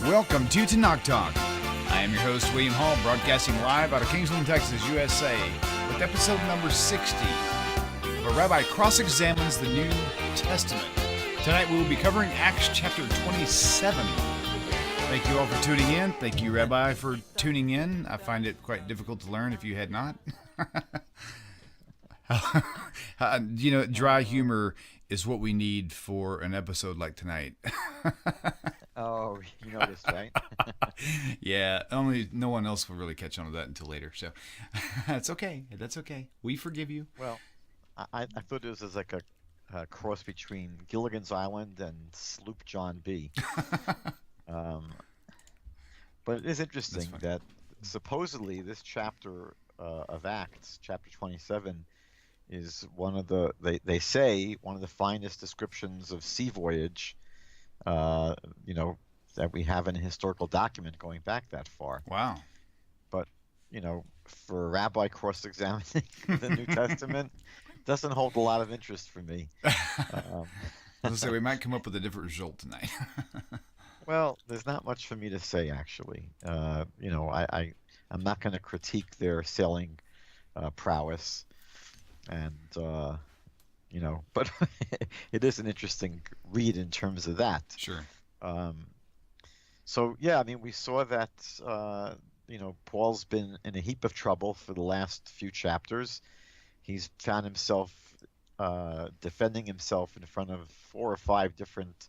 Welcome to Tanakh Talk. I am your host, William Hall, broadcasting live out of Kingsland, Texas, USA, with episode number 60, where Rabbi cross-examines the New Testament. Tonight we will be covering Acts chapter 27. Thank you all for tuning in. Thank you, Rabbi, for tuning in. I find it quite difficult to learn if you had not. Dry humor is what we need for an episode like tonight. Oh, you noticed, right? Yeah, only no one else will really catch on to that until later. So that's okay. That's okay. We forgive you. Well, I thought this was like a cross between Gilligan's Island and Sloop John B. But it is interesting that supposedly this chapter of Acts, chapter 27, is one of the, they say, one of the finest descriptions of sea voyage that we have in a historical document going back that far. Wow. But, for a rabbi cross-examining the New Testament, doesn't hold a lot of interest for me. So we might come up with a different result tonight. Well, there's not much for me to say, actually. I'm not going to critique their sailing prowess. And, but it is an interesting read in terms of that. Sure. We saw that, Paul's been in a heap of trouble for the last few chapters. He's found himself defending himself in front of 4 or 5 different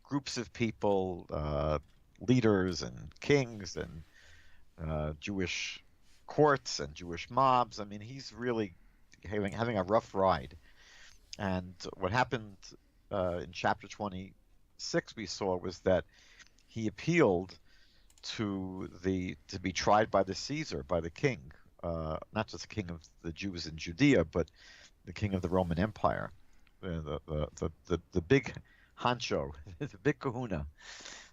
groups of people, leaders and kings and Jewish courts and Jewish mobs. I mean, he's really having a rough ride. And what happened in chapter 26 we saw was that he appealed to be tried by the Caesar, by the king, not just the king of the Jews in Judea, but the king of the Roman Empire, the big honcho, the big kahuna.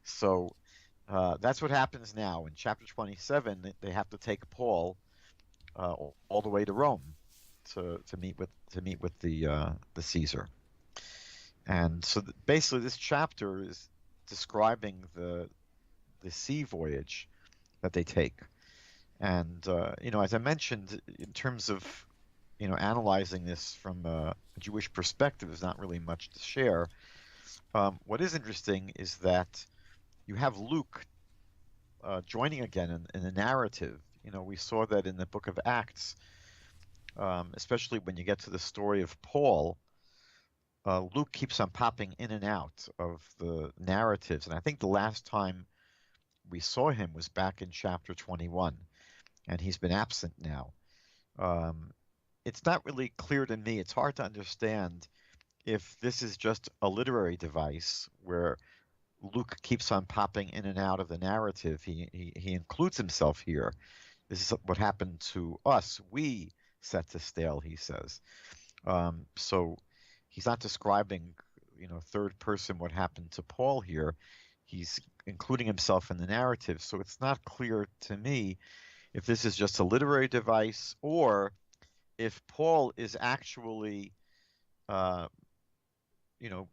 So that's what happens now. In chapter 27, they have to take Paul all the way to Rome to meet with the Caesar. And so basically this chapter is describing the sea voyage that they take. And as I mentioned, in terms of analyzing this from a Jewish perspective, there's not really much to share. What is interesting is that you have Luke joining again in the narrative. We saw that in the book of Acts, especially when you get to the story of Paul. Luke keeps on popping in and out of the narratives, and I think the last time we saw him was back in chapter 21, and he's been absent now. It's not really clear to me. It's hard to understand if this is just a literary device where Luke keeps on popping in and out of the narrative. He includes himself here. This is what happened to us. We set to stale, he says. So he's not describing, third person what happened to Paul here. He's including himself in the narrative. So it's not clear to me if this is just a literary device or if Paul is actually,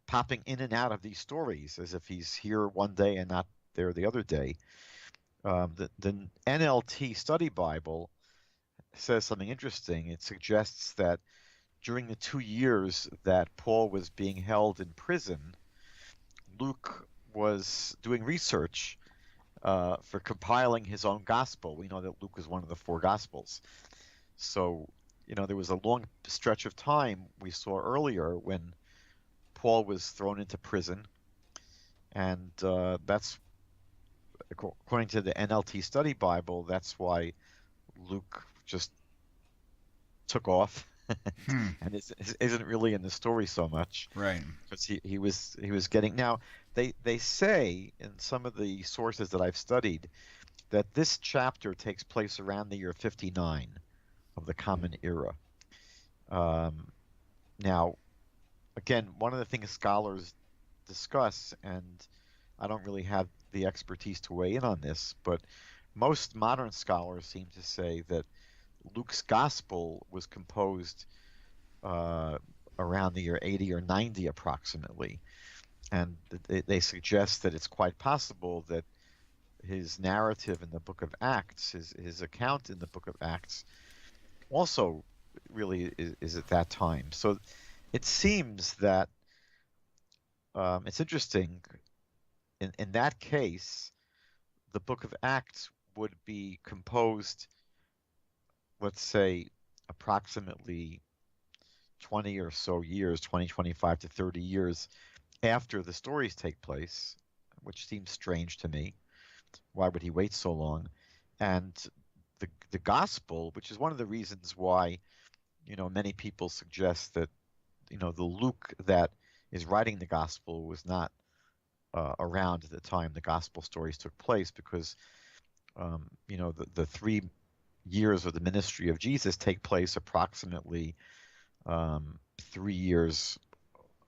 popping in and out of these stories as if he's here one day and not there the other day. The NLT Study Bible says something interesting. It suggests that during the 2 years that Paul was being held in prison, Luke was doing research for compiling his own gospel. We know that Luke was one of the 4 gospels. So, there was a long stretch of time we saw earlier when Paul was thrown into prison. And that's, according to the NLT Study Bible, that's why Luke just took off. And isn't really in the story so much, right? Because he was getting. Now they say in some of the sources that I've studied that this chapter takes place around the year 59 of the Common Era. Now, again, one of the things scholars discuss, and I don't really have the expertise to weigh in on this, but most modern scholars seem to say that Luke's gospel was composed around the year 80 or 90 approximately. And they suggest that it's quite possible that his narrative in the book of Acts, his account in the book of Acts, also really is at that time. So it seems that it's interesting. In that case, the book of Acts would be composed, let's say, approximately 20 or so years, 20, 25 to 30 years after the stories take place, which seems strange to me. Why would he wait so long? And the gospel, which is one of the reasons why, many people suggest that, the Luke that is writing the gospel was not around at the time the gospel stories took place, because, the 3 years of the ministry of Jesus take place approximately 3 years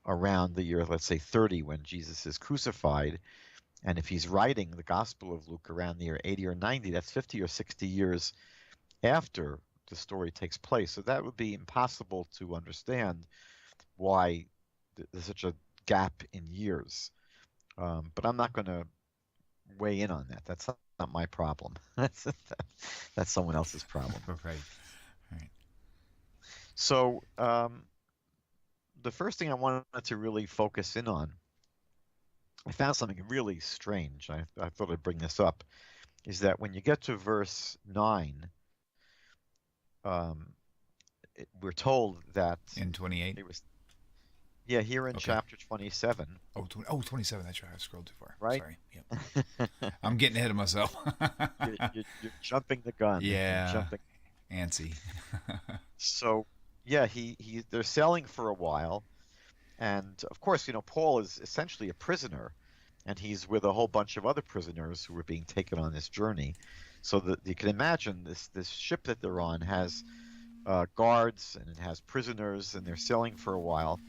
around the year, let's say 30, when Jesus is crucified. And if he's writing the Gospel of Luke around the year 80 or 90, that's 50 or 60 years after the story takes place. So that would be impossible to understand why there's such a gap in years. But I'm not going to weigh in on that. That's not my problem. That's someone else's problem. Right. Right. So the first thing I wanted to really focus in on, I found something really strange. I thought I'd bring this up, is that when you get to verse 9, we're told that In 28? it was, yeah, here in Okay. chapter 27, Oh, 27. That's right. I scrolled too far. right? Sorry. Yep. I'm getting ahead of myself. You're jumping the gun. You're Yeah. jumping. Antsy. So, yeah, they're sailing for a while, and of course, Paul is essentially a prisoner, and he's with a whole bunch of other prisoners who are being taken on this journey. So that you can imagine this ship that they're on has guards, and it has prisoners, and they're sailing for a while.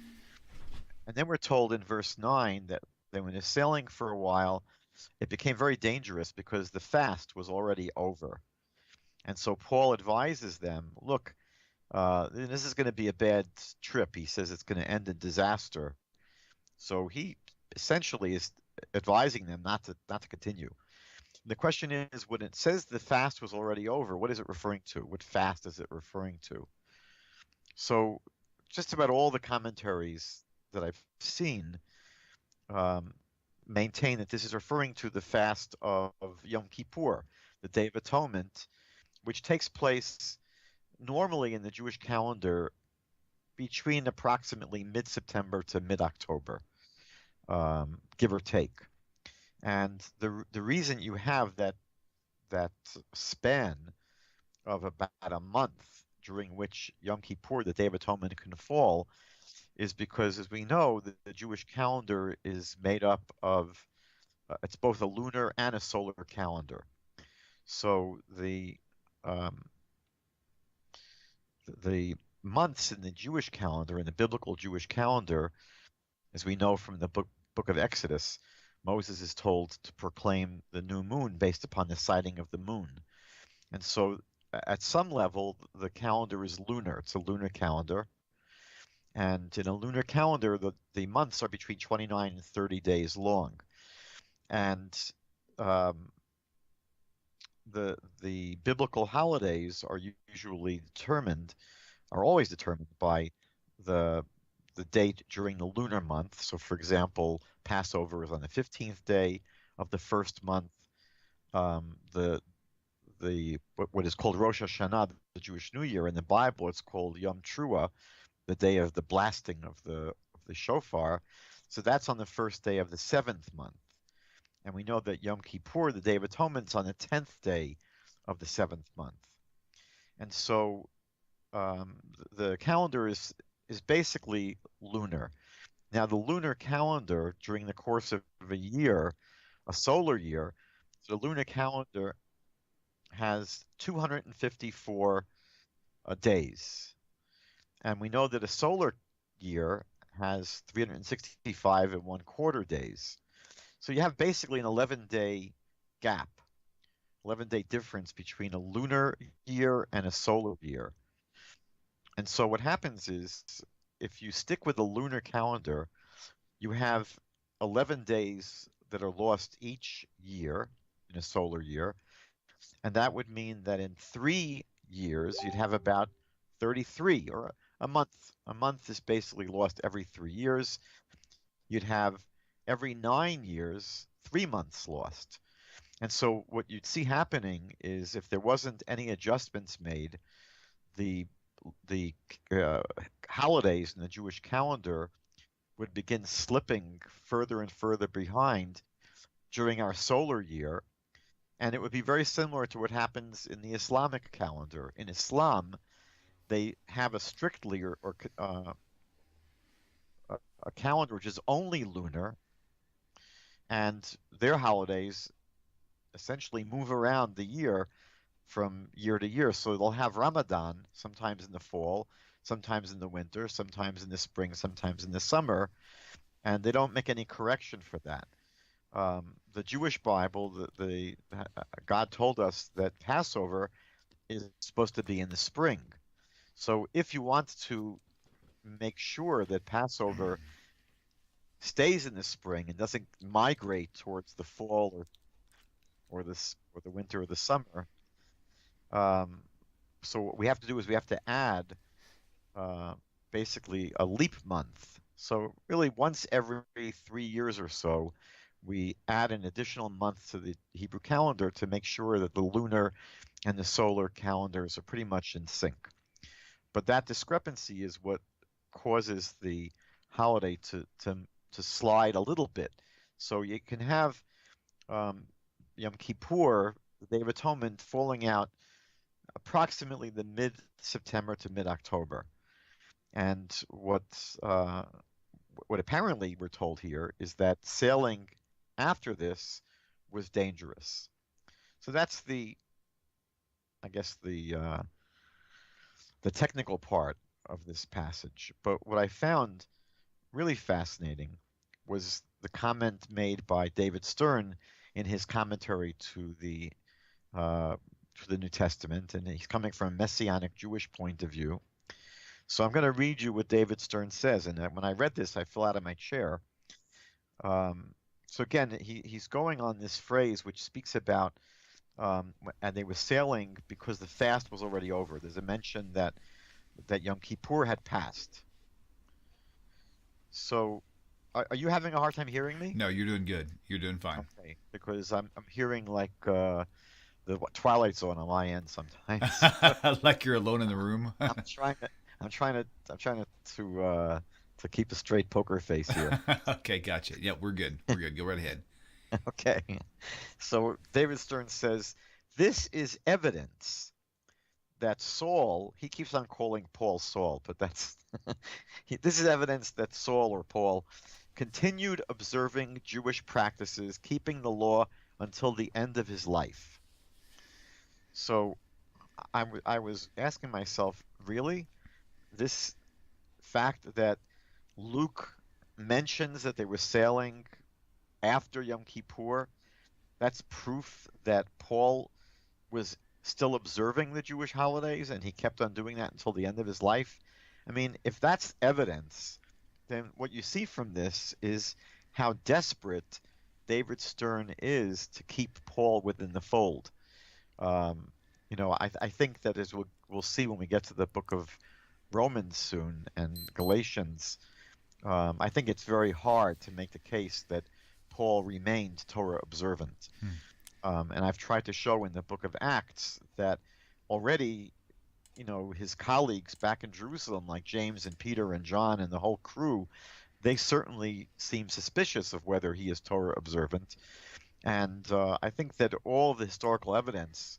And then we're told in verse 9 that when they're sailing for a while, it became very dangerous because the fast was already over. And so Paul advises them, look, this is going to be a bad trip. He says it's going to end in disaster. So he essentially is advising them not to continue. The question is, when it says the fast was already over, what is it referring to? What fast is it referring to? So just about all the commentaries that I've seen maintain that this is referring to the fast of Yom Kippur, the Day of Atonement, which takes place normally in the Jewish calendar between approximately mid-September to mid-October, give or take. And the reason you have that span of about a month during which Yom Kippur, the Day of Atonement, can fall, is because, as we know, the Jewish calendar is made up of it's both a lunar and a solar calendar. So the months in the Jewish calendar, in the biblical Jewish calendar, as we know from the book of Exodus, Moses is told to proclaim the new moon based upon the sighting of the moon. And so at some level, the calendar is lunar. It's a lunar calendar. And in a lunar calendar, the months are between 29 and 30 days long. And the biblical holidays are always determined by the date during the lunar month. So, for example, Passover is on the 15th day of the first month. What is called Rosh Hashanah, the Jewish New Year, in the Bible, it's called Yom Teruah, the day of the blasting of the shofar. So that's on the first day of the 7th month. And we know that Yom Kippur, the Day of Atonement, is on the 10th day of the 7th month. And so the calendar is basically lunar. Now, the lunar calendar during the course of a year, a solar year, the lunar calendar has 254 days. And we know that a solar year has 365 and 1/4 days. So you have basically an 11-day gap, 11-day difference between a lunar year and a solar year. And so what happens is, if you stick with the lunar calendar, you have 11 days that are lost each year. in a solar year. And that would mean that in 3 years, you'd have about 33 or a month. A month is basically lost every 3 years. You'd have every 9 years, 3 months lost. And so what you'd see happening is if there wasn't any adjustments made, the the holidays in the Jewish calendar would begin slipping further and further behind during our solar year, and it would be very similar to what happens in the Islamic calendar. In Islam, they have a strictly a calendar which is only lunar, and their holidays essentially move around the year from year to year. So they'll have Ramadan sometimes in the fall, sometimes in the winter, sometimes in the spring, sometimes in the summer, and they don't make any correction for that. The Jewish Bible, God told us that Passover is supposed to be in the spring. So if you want to make sure that Passover stays in the spring and doesn't migrate towards the fall or the winter or the summer, so what we have to do is we have to add basically a leap month. So really once every 3 years or so, we add an additional month to the Hebrew calendar to make sure that the lunar and the solar calendars are pretty much in sync. But that discrepancy is what causes the holiday to slide a little bit. So you can have Yom Kippur, the Day of Atonement, falling out approximately the mid-September to mid-October. And what apparently we're told here is that sailing after this was dangerous. So that's I guess the technical part of this passage. But what I found really fascinating was the comment made by David Stern in his commentary to the New Testament, and he's coming from a Messianic Jewish point of view. So I'm going to read you what David Stern says, and when I read this, I fell out of my chair. So again, he's going on this phrase which speaks about, and they were sailing because the fast was already over. There's a mention that Yom Kippur had passed. So are you having a hard time hearing me? No, you're doing good. You're doing fine. Okay, because I'm hearing like the Twilight Zone on my end sometimes. Like you're alone in the room. I'm trying to keep a straight poker face here. Okay, gotcha. Yeah, we're good. We're good. Go right ahead. Okay. So David Stern says, this is evidence that Saul, he keeps on calling Paul Saul, but this is evidence that Saul or Paul continued observing Jewish practices, keeping the law until the end of his life. So I was asking myself, really? This fact that Luke mentions that they were sailing after Yom Kippur, that's proof that Paul was still observing the Jewish holidays and he kept on doing that until the end of his life. I mean, if that's evidence, then what you see from this is how desperate David Stern is to keep Paul within the fold. I think that as we'll see when we get to the book of Romans soon and Galatians, I think it's very hard to make the case that Paul remained Torah observant. And I've tried to show in the book of Acts that already, his colleagues back in Jerusalem, like James and Peter and John and the whole crew, they certainly seem suspicious of whether he is Torah observant. And I think that all of the historical evidence,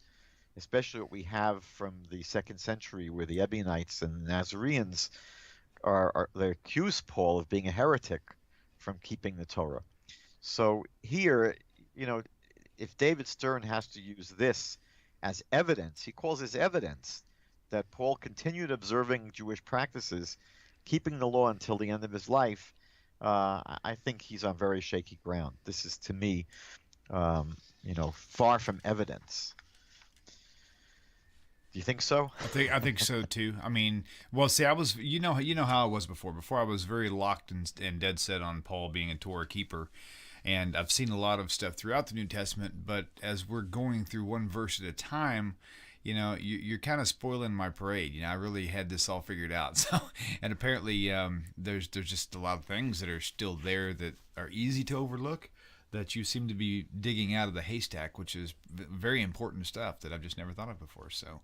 especially what we have from the 2nd century where the Ebionites and the Nazarenes they accuse Paul of being a heretic from keeping the Torah. So here, if David Stern has to use this as evidence, he calls this evidence that Paul continued observing Jewish practices, keeping the law until the end of his life. I think he's on very shaky ground. This is, to me, far from evidence. Do you think so? I think so too. I mean, well, see, I was, how I was before. Before I was very locked and dead set on Paul being a Torah keeper, And I've seen a lot of stuff throughout the New Testament, but as we're going through one verse at a time, you're kind of spoiling my parade. I really had this all figured out. So, and apparently, there's just a lot of things that are still there that are easy to overlook, that you seem to be digging out of the haystack, which is very important stuff that I've just never thought of before. So,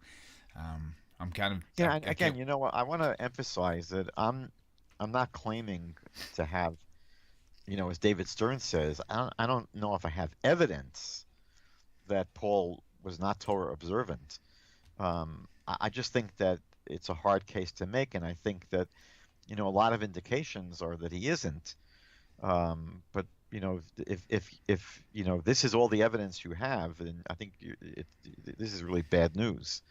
I'm kind of Yeah, and again, you know what? I want to emphasize that I'm not claiming to have, as David Stern says, I don't know if I have evidence that Paul was not Torah observant. I just think that it's a hard case to make, and I think that, a lot of indications are that he isn't. But if this is all the evidence you have, then I think this is really bad news.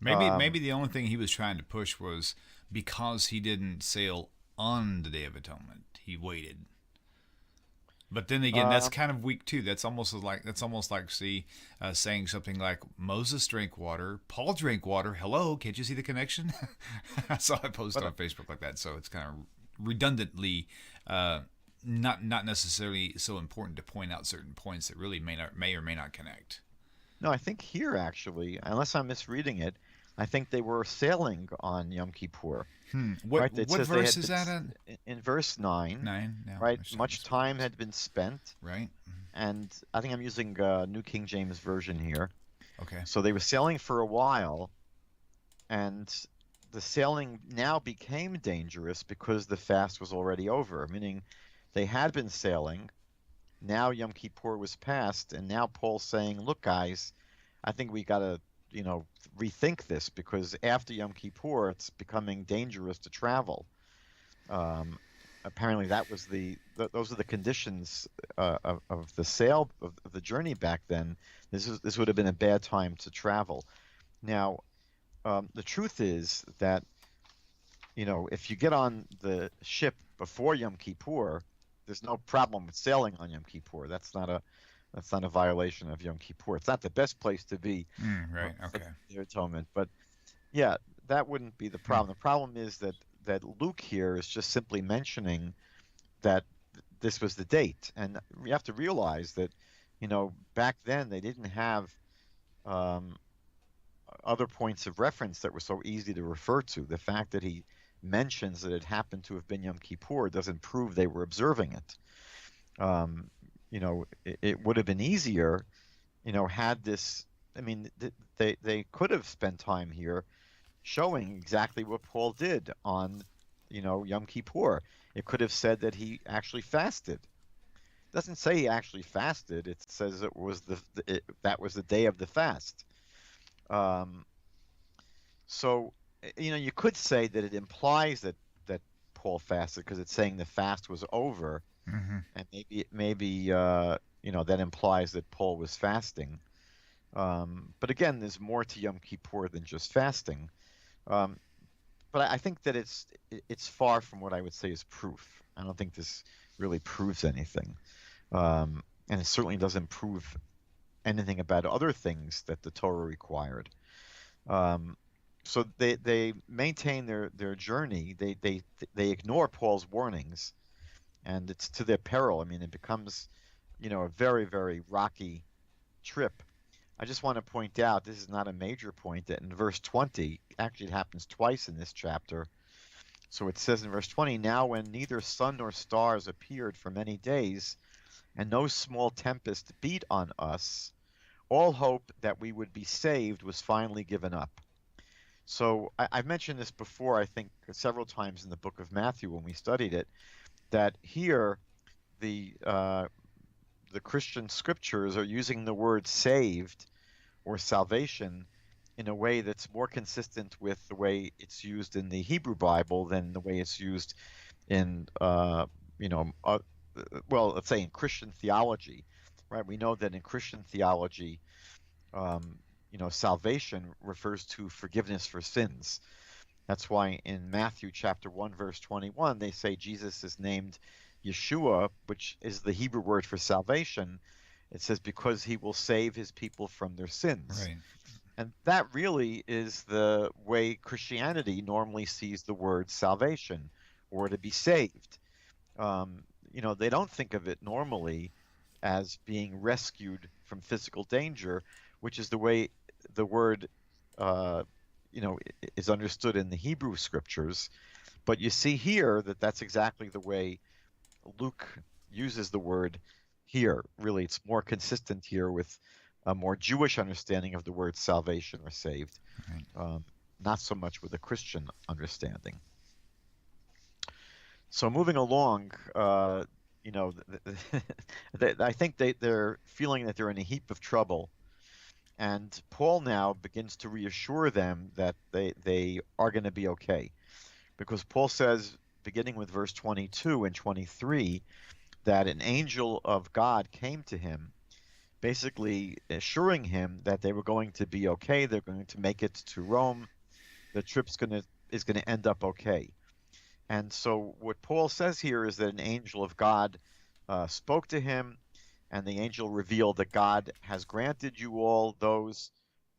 maybe the only thing he was trying to push was because he didn't sail on the Day of Atonement, he waited. But then again, that's kind of weak too. That's almost like saying something like Moses drank water, Paul drank water. Hello, can't you see the connection? I saw a post on Facebook like that, so it's kind of redundantly not necessarily so important to point out certain points that really may or may not connect. No, I think here actually, unless I'm misreading it, I think they were sailing on Yom Kippur. What Right? It what says verse is that at? in verse 9, 9. No, right? Much time had been spent, right. and I think I'm using New King James Version here. Okay. So they were sailing for a while, and the sailing now became dangerous because the fast was already over, meaning they had been sailing. Now Yom Kippur was passed, and now Paul's saying, look, guys, I think we got to, rethink this, because after Yom Kippur, it's becoming dangerous to travel. Apparently, that was those are the conditions of the sail of the journey back then. This would have been a bad time to travel. Now, the truth is that, if you get on the ship before Yom Kippur, there's no problem with sailing on Yom Kippur. That's not a violation of Yom Kippur. It's not the best place to be. Right. Okay. The atonement, but yeah, that wouldn't be the problem. The problem is that Luke here is just simply mentioning that this was the date, and you have to realize that, back then they didn't have other points of reference that were so easy to refer to. The fact that he mentions that it happened to have been Yom Kippur doesn't prove they were observing it. It would have been easier, had this. I mean, they could have spent time here showing exactly what Paul did on, Yom Kippur. It could have said that he actually fasted. It doesn't say he actually fasted. It says it was that was the day of the fast. So, you could say that it implies that Paul fasted because it's saying the fast was over, and maybe that implies that Paul was fasting. But again, there's more to Yom Kippur than just fasting. But I think that it's far from what I would say is proof. I don't think this really proves anything, and it certainly doesn't prove anything about other things that the Torah required. So they maintain their journey. They ignore Paul's warnings, and it's to their peril. I mean, it becomes, a very, very rocky trip. I just want to point out, this is not a major point, that in verse 20, actually it happens twice in this chapter. So it says in verse 20, now when neither sun nor stars appeared for many days, and no small tempest beat on us, all hope that we would be saved was finally given up. So I've mentioned this before, I think several times in the book of Matthew when we studied it, that here the Christian scriptures are using the word saved or salvation in a way that's more consistent with the way it's used in the Hebrew Bible than the way it's used in, let's say in Christian theology, right? We know that in Christian theology, salvation refers to forgiveness for sins. That's why in Matthew chapter 1, verse 21, they say Jesus is named Yeshua, which is the Hebrew word for salvation. It says because he will save his people from their sins. Right. And that really is the way Christianity normally sees the word salvation or to be saved. they don't think of it normally as being rescued from physical danger, which is the way the word, uh, is understood in the Hebrew scriptures. But you see here that that's exactly the way Luke uses the word here. Really, it's more consistent here with a more Jewish understanding of the word salvation or saved, Right. not so much with a Christian understanding. So moving along, I think they're feeling that they're in a heap of trouble, and Paul now begins to reassure them that they are going to be okay, because Paul says, beginning with verse 22 and 23, that an angel of God came to him, basically assuring him that they were going to be okay. They're going to make it to Rome. The trip's is going to end up okay. And so what Paul says here is that an angel of God spoke to him, and the angel revealed that God has granted you all those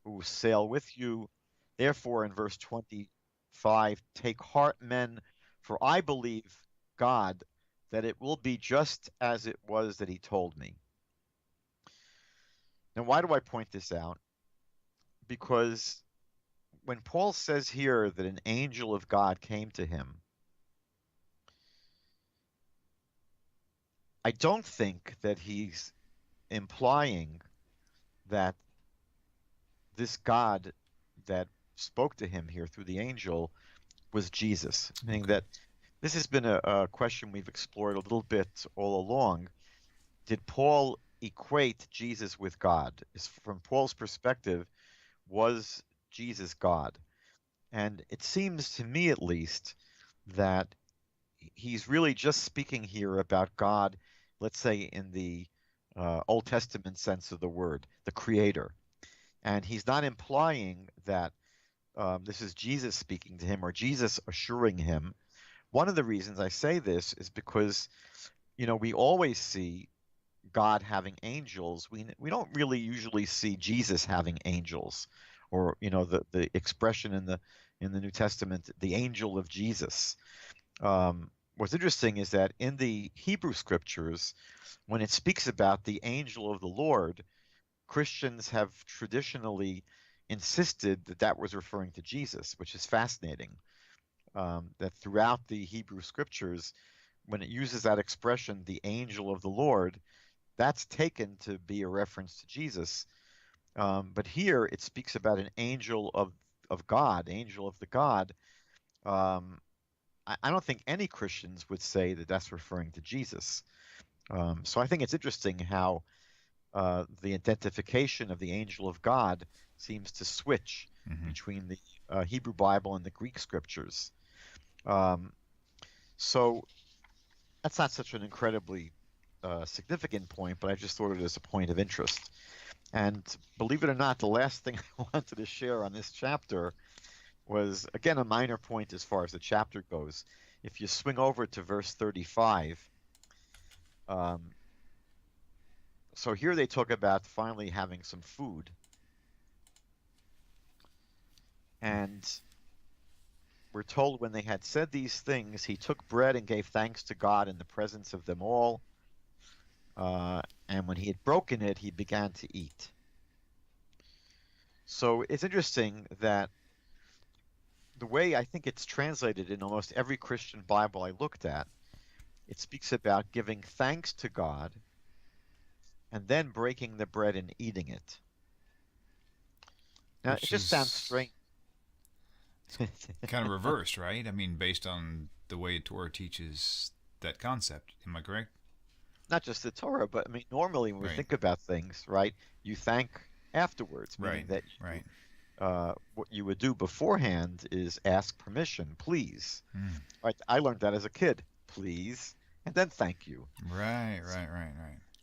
who sail with you. Therefore, in verse 25, take heart, men, for I believe God that it will be just as it was that he told me. Now, why do I point this out? Because when Paul says here that an angel of God came to him, I don't think that he's implying that this God that spoke to him here through the angel was Jesus, meaning that this has been a question we've explored a little bit all along. Did Paul equate Jesus with God? From Paul's perspective, was Jesus God? And it seems to me, at least, that he's really just speaking here about God, let's say in the Old Testament sense of the word, the creator. And he's not implying that this is Jesus speaking to him or Jesus assuring him. One of the reasons I say this is because, we always see God having angels. We don't really usually see Jesus having angels, or the expression in the New Testament, the angel of Jesus. What's interesting is that in the Hebrew scriptures, when it speaks about the angel of the Lord, Christians have traditionally insisted that that was referring to Jesus, which is fascinating. That throughout the Hebrew scriptures, when it uses that expression, the angel of the Lord, that's taken to be a reference to Jesus. But here it speaks about an angel of God, angel of the God. I don't think any Christians would say that that's referring to Jesus. So I think it's interesting how the identification of the angel of God seems to switch between the Hebrew Bible and the Greek scriptures. So that's not such an incredibly significant point, but I just thought of it as a point of interest. And believe it or not, the last thing I wanted to share on this chapter was, again, a minor point as far as the chapter goes. If you swing over to verse 35, so here they talk about finally having some food. And we're told when they had said these things, he took bread and gave thanks to God in the presence of them all. And when he had broken it, he began to eat. So it's interesting that the way I think it's translated in almost every Christian Bible I looked at, it speaks about giving thanks to God and then breaking the bread and eating it. Now, it just sounds strange. Kind of reversed, right? I mean, based on the way Torah teaches that concept. Am I correct? Not just the Torah, but I mean, normally when we Right. think about things, right, you thank afterwards, meaning that what you would do beforehand is ask permission, please. Right? I learned that as a kid, please, and then thank you. Right.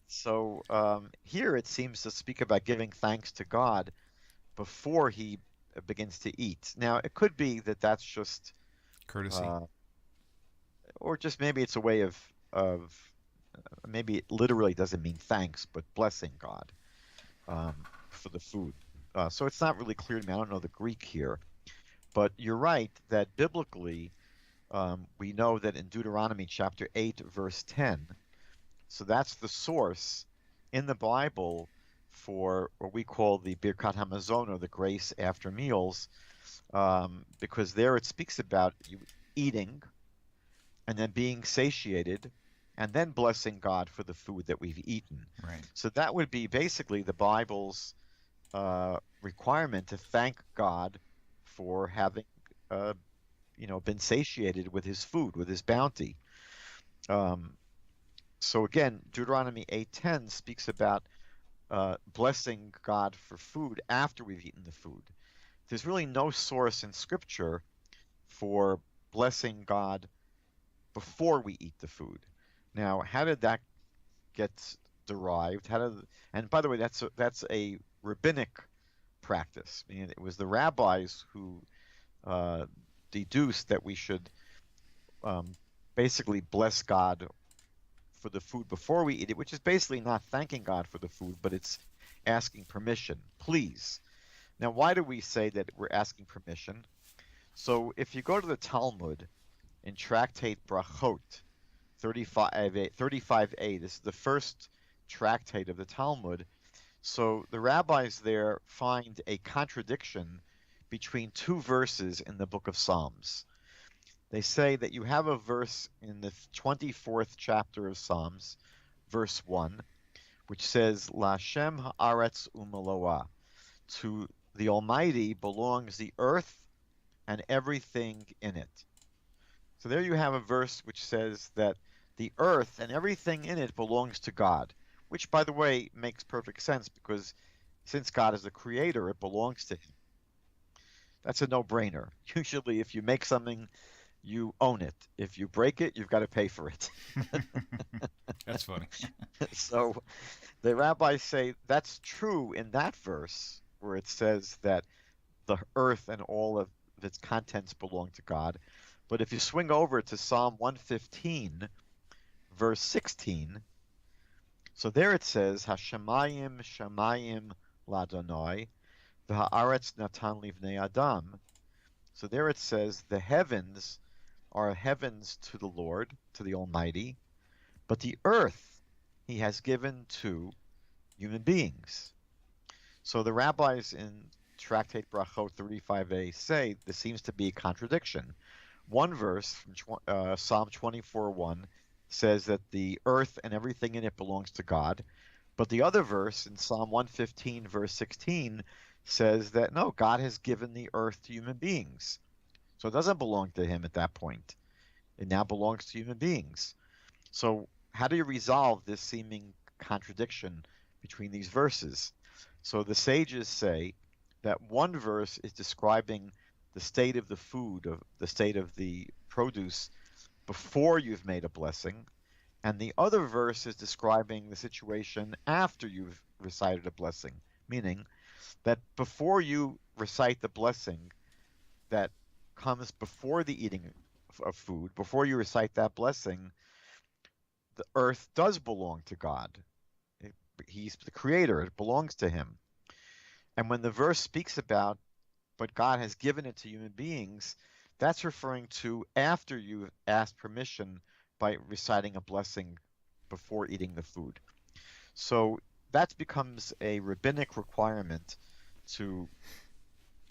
So here it seems to speak about giving thanks to God before he begins to eat. Now, it could be that that's just courtesy, or just maybe it's a way of maybe it literally doesn't mean thanks, but blessing God for the food. So it's not really clear to me. I don't know the Greek here, but you're right that biblically We know that in Deuteronomy chapter 8, verse 10, so that's the source in the Bible for what we call the Birkat Hamazon, or the grace after meals, because there it speaks about you eating and then being satiated and then blessing God for the food that we've eaten. Right. So that would be basically the Bible's requirement to thank God for having, uh, been satiated with his food, with his bounty. Um, so again, Deuteronomy 8:10 speaks about blessing God for food after we've eaten the food. There's really no source in Scripture for blessing God before we eat the food. Now, how did that get derived? And by the way, that's a rabbinic practice. I mean, it was the rabbis who uh, deduced that we should um, basically bless God for the food before we eat it, which is basically not thanking God for the food, but it's asking permission. Please. Now, why do we say that we're asking permission? So if you go to the Talmud in Tractate Brachot 35a, this is the first tractate of the Talmud. So the rabbis there find a contradiction between two verses in the book of Psalms. They say that you have a verse in the 24th chapter of Psalms, verse 1, which says, Lashem haaretz umaloa, to the Almighty belongs the earth and everything in it. So there you have a verse which says that the earth and everything in it belongs to God, which, by the way, makes perfect sense, because since God is the creator, it belongs to him. That's a no-brainer. Usually, if you make something, you own it. If you break it, you've got to pay for it. That's funny. So the rabbis say that's true in that verse where it says that the earth and all of its contents belong to God. But if you swing over to Psalm 115, verse 16, so there it says, Hashemayim shamayim ladonai, v'ha'aretz natan livnei adam. So there it says, the heavens are heavens to the Lord, to the Almighty, but the earth he has given to human beings. So the rabbis in Tractate Brachot 35a say this seems to be a contradiction. One verse from Psalm 24:1 says that the earth and everything in it belongs to God, but the other verse in Psalm 115 verse 16 says that no, God has given the earth to human beings. So it doesn't belong to him at that point. It now belongs to human beings. So how do you resolve this seeming contradiction between these verses? So the sages say that one verse is describing the state of the food, of the state of the produce before you've made a blessing, and the other verse is describing the situation after you've recited a blessing, meaning that before you recite the blessing that comes before the eating of food, before you recite that blessing, the earth does belong to God. He's the creator, it belongs to him. And when the verse speaks about, but God has given it to human beings, that's referring to after you've asked permission by reciting a blessing before eating the food. So that becomes a rabbinic requirement to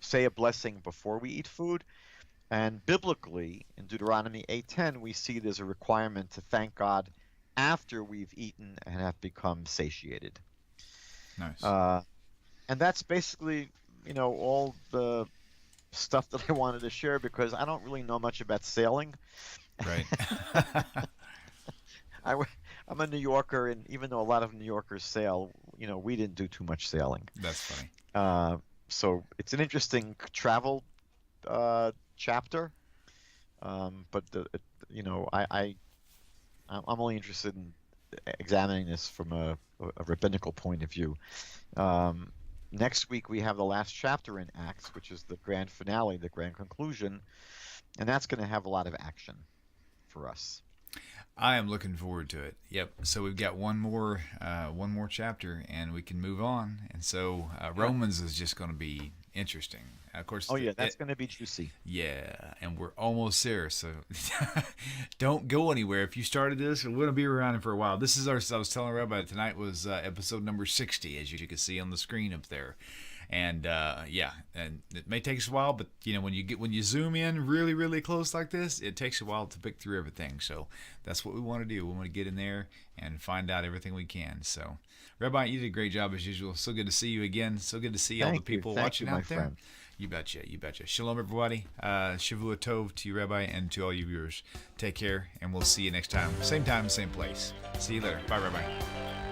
say a blessing before we eat food. And biblically, in Deuteronomy 8:10, we see there's a requirement to thank God after we've eaten and have become satiated. Nice. And that's basically, all the stuff that I wanted to share, because I don't really know much about sailing. Right. I'm a New Yorker, and even though a lot of New Yorkers sail, we didn't do too much sailing. That's funny. So it's an interesting travel chapter, but I'm only interested in examining this from a rabbinical point of view. Next week we have the last chapter in Acts, which is the grand finale, the grand conclusion, and that's going to have a lot of action for us. I am looking forward to it. Yep. So we've got one more chapter, and we can move on. And so Romans is just going to be Interesting. Of course. Oh yeah, that's going to be juicy. Yeah, and we're almost there, so don't go anywhere. If you started this, we're going to be around for a while. This is I was telling Rabbi tonight was episode number 60, as you can see on the screen up there. And and it may take us a while, but when you zoom in really, really close like this, it takes a while to pick through everything. So that's what we want to do. We want to get in there and find out everything we can. So, Rabbi, you did a great job as usual. So good to see you again. So good to see all the people watching out there. Friend. You betcha. Shalom, everybody. Shavua Tov to you, Rabbi, and to all you viewers. Take care, and we'll see you next time. Same time, same place. See you later. Bye, Rabbi.